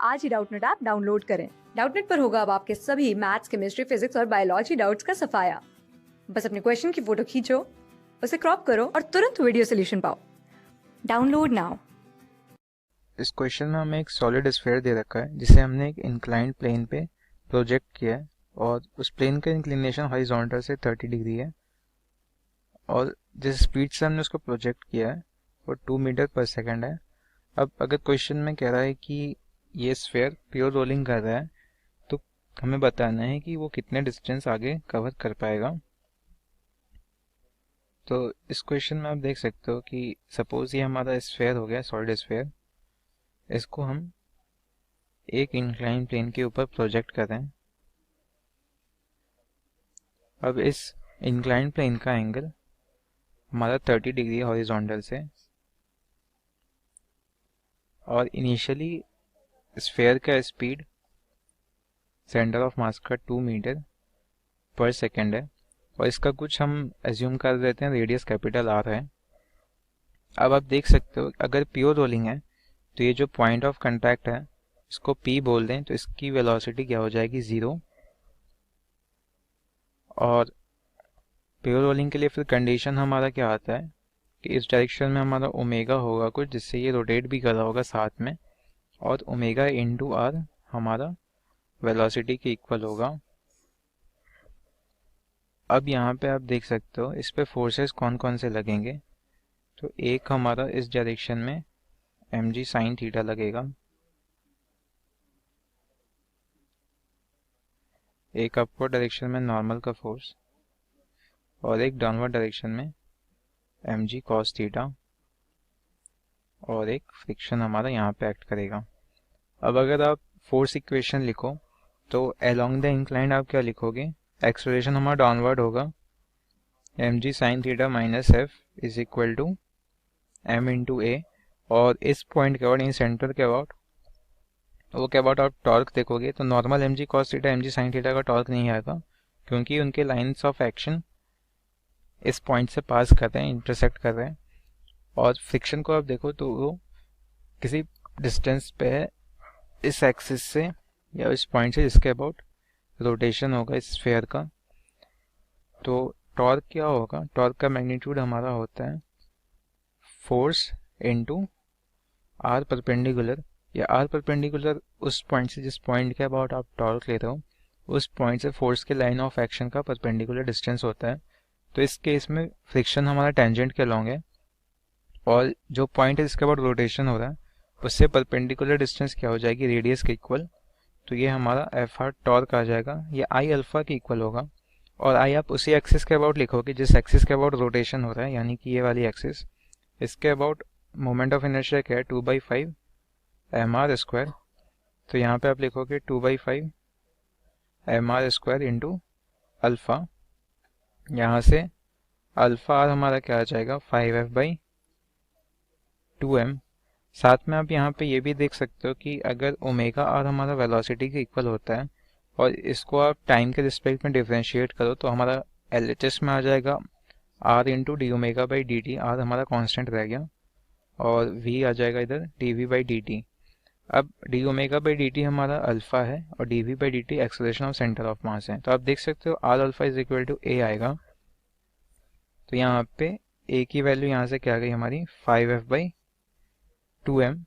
आज ही Doubtnut app download करें। Doubtnut पर होगा अब आपके सभी मैथ्स, केमिस्ट्री, फिजिक्स और बायोलॉजी डाउट्स का सफाया। बस अपने क्वेश्चन की फोटो खींचो, उसे क्रॉप करो और तुरंत वीडियो सोल्यूशन पाओ। Download now. इस क्वेश्चन में हमें एक सॉलिड स्फीयर दे रखा है जिसे हमने एक इंक्लाइंड प्लेन पे प्रोजेक्ट किया है और उस प्लेन का इंक्लिनेशन हॉरिजॉन्टल से 30 डिग्री है और जिस स्पीड से हमने उसको प्रोजेक्ट किया है वो 2 मीटर पर सेकंड है। अब अगर क्वेश्चन में कह रहा है कि ये स्फीयर प्योर रोलिंग कर रहा है तो हमें बताना है कि वो कितने डिस्टेंस आगे कवर कर पाएगा। तो इस क्वेश्चन में आप देख सकते हो कि सपोज ये हमारा स्फीयर हो गया, सॉलिड स्फीयर। इसको हम एक इंक्लाइन प्लेन के ऊपर प्रोजेक्ट कर रहे हैं। अब इस इंक्लाइन प्लेन का एंगल हमारा 30 डिग्री हॉरिजॉन्टल से और इनिशियली स्फीयर का स्पीड सेंटर ऑफ मास का 2 मीटर पर सेकेंड है और इसका कुछ हम एज्यूम कर देते हैं, रेडियस कैपिटल आर है। अब आप देख सकते हो अगर प्योर रोलिंग है तो ये जो पॉइंट ऑफ कांटेक्ट है इसको P बोल दें तो इसकी वेलोसिटी क्या हो जाएगी, 0। और प्योर रोलिंग के लिए फिर कंडीशन हमारा क्या आता है कि इस डायरेक्शन में हमारा ओमेगा होगा कुछ जिससे ये रोटेट भी कर रहा होगा साथ में, और ओमेगा इंटू आर हमारा वेलोसिटी के इक्वल होगा। अब यहाँ पे आप देख सकते हो इस पे फोर्सेस कौन कौन से लगेंगे। तो एक हमारा इस डायरेक्शन में mg साइन थीटा लगेगा, एक अपवर्ड डायरेक्शन में नॉर्मल का फोर्स और एक डाउनवर्ड डायरेक्शन में mg cos थीटा और एक फ्रिक्शन हमारा यहाँ पे एक्ट करेगा। अब अगर आप फोर्स इक्वेशन लिखो तो अलोंग द इंक्लाइंड आप क्या लिखोगे, एक्सेलरेशन हमारा डाउनवर्ड होगा, mg sine theta minus F is equal to m into a, और इस पॉइंट के अबाउट, इन सेंटर के अबाउट वो क्या अबाउट आप टॉर्क देखोगे तो normal mg cos theta mg sine theta का टॉर्क नहीं आएगा क्योंकि उनके लाइंस ऑफ एक्शन इस पॉइंट से पास कर रहे हैं, इंटरसेक्ट कर रहे हैं। और फ्रिक्शन को आप देखो तो वो किसी डिस्टेंस पे है इस एक्सिस से या इस पॉइंट से जिसके अबाउट रोटेशन होगा इस स्फीयर का। तो टॉर्क क्या होगा, टॉर्क का मैग्नीट्यूड हमारा होता है फोर्स इनटू आर परपेंडिकुलर, या आर परपेंडिकुलर उस पॉइंट से जिस पॉइंट के अबाउट आप टॉर्क ले रहे हो उस पॉइंट से फोर्स के लाइन ऑफ एक्शन का परपेंडिकुलर डिस्टेंस होता है। तो इस केस में फ्रिक्शन हमारा टेंजेंट के लॉन्ग है और जो पॉइंट है जिसके अबाउट रोटेशन हो रहा है उससे परपेंडिकुलर डिस्टेंस क्या हो जाएगी, रेडियस के इक्वल। तो ये हमारा एफ आर टॉर्क आ जाएगा, ये आई अल्फा के इक्वल होगा। और आई आप उसी एक्सिस के अबाउट लिखोगे जिस एक्सिस के अबाउट रोटेशन हो रहा है, यानी कि ये वाली एक्सिस। इसके अबाउट मोमेंट ऑफ इनर्शिया क्या है, 2/5 mr स्क्वायर। तो यहाँ पे आप लिखोगे 2/5 mr स्क्वायर इंटू अल्फा। यहाँ से अल्फा आर हमारा क्या आ जाएगा, 5f/2m। साथ में आप यहाँ पे ये भी देख सकते हो कि अगर ओमेगा आर हमारा वेलोसिटी के इक्वल होता है और इसको आप टाइम के रिस्पेक्ट में डिफ्रेंशिएट करो तो हमारा LHS में आ जाएगा r into d omega by d t. R हमारा कांस्टेंट रह गया और वी आ जाएगा इधर dv/dt। अब d omega by d t हमारा अल्फा है और dv/dt acceleration of centre of mass है। तो आप देख सकते हो r alpha is equal to a आएगा। तो यहाँ पे ए की वैल्यू यहाँ से क्या आ गई हमारी 5f/2m,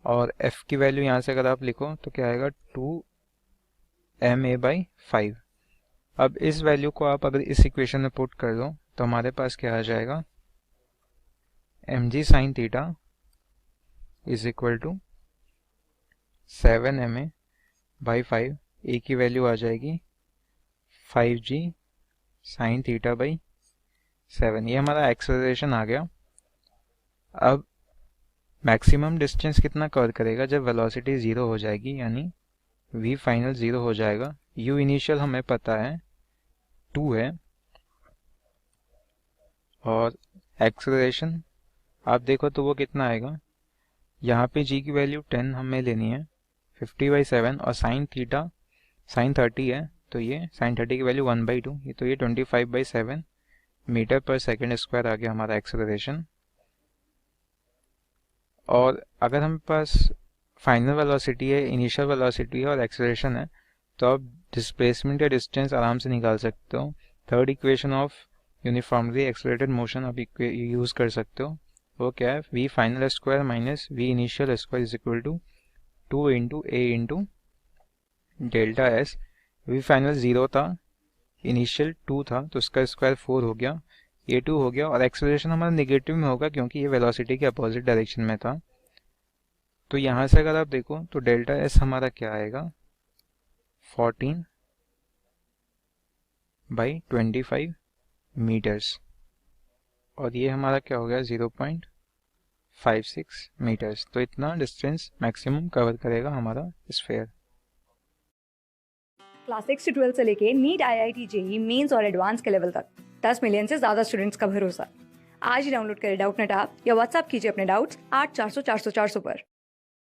और f की वैल्यू यहाँ से अगर आप लिखो तो क्या आएगा 2ma/5। अब इस वैल्यू को आप अगर इस इक्वेशन में पुट कर दो तो हमारे पास क्या आ जाएगा, mg sine theta is equal to 7ma/5। A की वैल्यू आ जाएगी 5g साइन थीटा बाई 7। ये हमारा एक्सेलरेशन आ गया। अब मैक्सिमम डिस्टेंस कितना कवर करेगा जब वेलोसिटी 0 हो जाएगी, यानी v फाइनल 0 हो जाएगा। u इनिशियल हमें पता है 2 है और एक्सेलरेशन आप देखो तो वो कितना आएगा, यहाँ पे g की वैल्यू 10 हमें लेनी है 50/7 और साइन थीटा साइन 30 है तो ये साइन 30 की वैल्यू 1/2, ये तो ये 25/7 मीटर पर सेकेंड स्क्वायर आ गया हमारा एक्सेलरेशन। और अगर हमारे पास फाइनल वेलोसिटी है, इनिशियल वेलोसिटी है और एक्सेलरेशन है, तो आप डिस्प्लेसमेंट या डिस्टेंस आराम से निकाल सकते हो। Third equation of uniformly accelerated motion आप यूज़ कर सकते हो। वो क्या है, v final square minus v initial square is equal to 2 into a into delta s. V final 0 था, इनिशियल 2 था, तो उसका स्क्वायर 4 हो गया, ये 2 हो गया, और एक्सेलरेशन हमारा नेगेटिव में होगा क्योंकि ये वेलोसिटी के अपोजिट डायरेक्शन में था। तो यहाँ से अगर आप देखो तो डेल्टा एस हमारा क्या आएगा, 14/25 मीटर्स, और ये हमारा क्या हो गया 0.56 मीटर्स। तो इतना डिस्टेंस मैक्सिमम कवर करेगा हमारा स्फीयर। क्लास 6 से 12 से लेके नीट, IIT, JEE मेंस और एडवांस के लेवल तक 10 मिलियन से ज्यादा स्टूडेंट्स का भरोसा। आज ही डाउनलोड करें डाउटनेट ऐप या व्हाट्सएप कीजिए अपने डाउट्स 8400 400 400 पर।